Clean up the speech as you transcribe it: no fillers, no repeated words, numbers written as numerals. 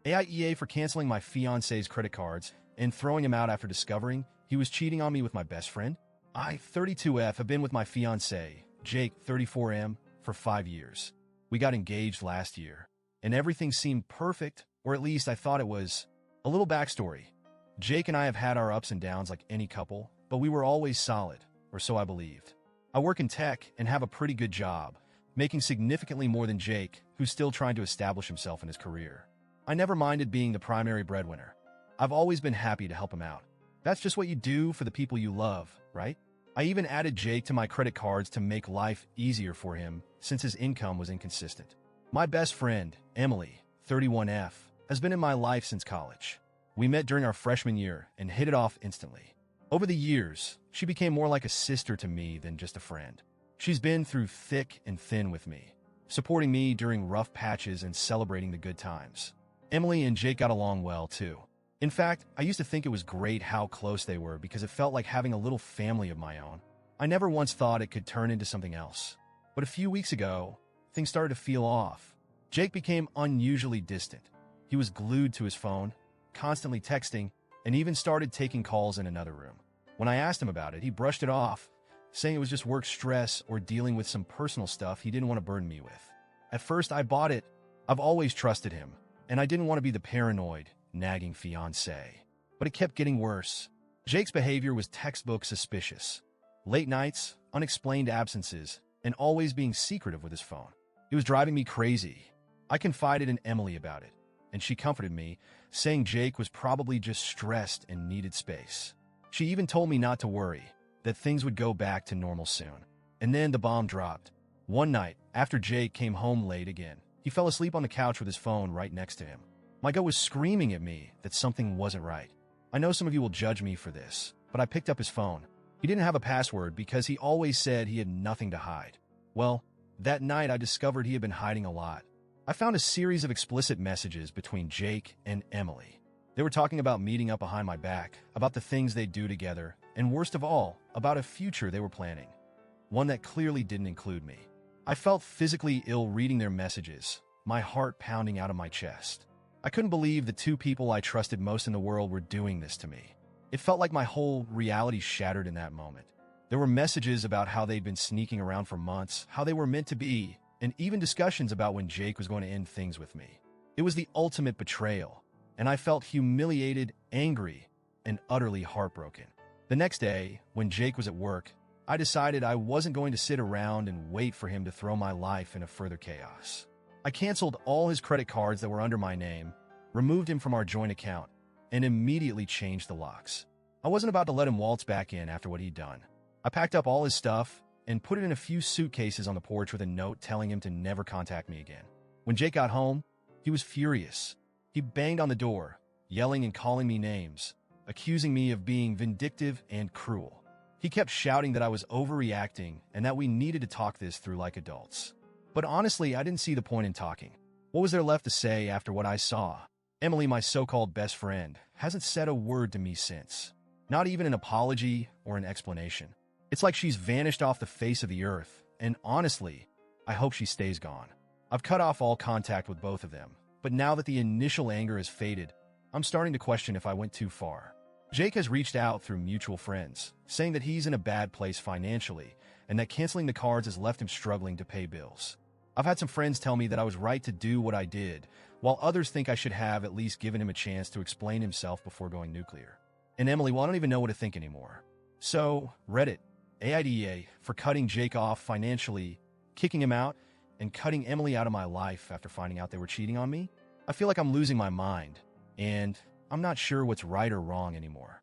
AITA for canceling my fiancé's credit cards and throwing him out after discovering he was cheating on me with my best friend. I, 32F, have been with my fiancé, Jake, 34M, for 5 years. We got engaged last year, and everything seemed perfect, or at least I thought it was. A little backstory. Jake and I have had our ups and downs like any couple, but we were always solid, or so I believed. I work in tech and have a pretty good job, making significantly more than Jake, who's still trying to establish himself in his career. I never minded being the primary breadwinner. I've always been happy to help him out. That's just what you do for the people you love, right? I even added Jake to my credit cards to make life easier for him since his income was inconsistent. My best friend, Emily, 31F, has been in my life since college. We met during our freshman year and hit it off instantly. Over the years, she became more like a sister to me than just a friend. She's been through thick and thin with me, supporting me during rough patches and celebrating the good times. Emily and Jake got along well, too. In fact, I used to think it was great how close they were because it felt like having a little family of my own. I never once thought it could turn into something else. But a few weeks ago, things started to feel off. Jake became unusually distant. He was glued to his phone, constantly texting, and even started taking calls in another room. When I asked him about it, he brushed it off, saying it was just work stress or dealing with some personal stuff he didn't want to burden me with. At first, I bought it. I've always trusted him, and I didn't want to be the paranoid, nagging fiancé. But it kept getting worse. Jake's behavior was textbook suspicious. Late nights, unexplained absences, and always being secretive with his phone. It was driving me crazy. I confided in Emily about it, and she comforted me, saying Jake was probably just stressed and needed space. She even told me not to worry, that things would go back to normal soon. And then the bomb dropped. One night, after Jake came home late again, he fell asleep on the couch with his phone right next to him. My gut was screaming at me that something wasn't right. I know some of you will judge me for this, but I picked up his phone. He didn't have a password because he always said he had nothing to hide. Well, that night I discovered he had been hiding a lot. I found a series of explicit messages between Jake and Emily. They were talking about meeting up behind my back, about the things they'd do together, and worst of all, about a future they were planning. One that clearly didn't include me. I felt physically ill reading their messages, my heart pounding out of my chest. I couldn't believe the two people I trusted most in the world were doing this to me. It felt like my whole reality shattered in that moment. There were messages about how they'd been sneaking around for months, how they were meant to be, and even discussions about when Jake was going to end things with me. It was the ultimate betrayal, and I felt humiliated, angry, and utterly heartbroken. The next day, when Jake was at work, I decided I wasn't going to sit around and wait for him to throw my life into further chaos. I canceled all his credit cards that were under my name, removed him from our joint account, and immediately changed the locks. I wasn't about to let him waltz back in after what he'd done. I packed up all his stuff and put it in a few suitcases on the porch with a note telling him to never contact me again. When Jake got home, he was furious. He banged on the door, yelling and calling me names, accusing me of being vindictive and cruel. He kept shouting that I was overreacting and that we needed to talk this through like adults. But honestly, I didn't see the point in talking. What was there left to say after what I saw? Emily, my so-called best friend, hasn't said a word to me since. Not even an apology or an explanation. It's like she's vanished off the face of the earth, and honestly, I hope she stays gone. I've cut off all contact with both of them, but now that the initial anger has faded, I'm starting to question if I went too far. Jake has reached out through mutual friends, saying that he's in a bad place financially and that canceling the cards has left him struggling to pay bills. I've had some friends tell me that I was right to do what I did, while others think I should have at least given him a chance to explain himself before going nuclear. And Emily, well, I don't even know what to think anymore. So, Reddit, AITA, for cutting Jake off financially, kicking him out, and cutting Emily out of my life after finding out they were cheating on me? I feel like I'm losing my mind, and I'm not sure what's right or wrong anymore.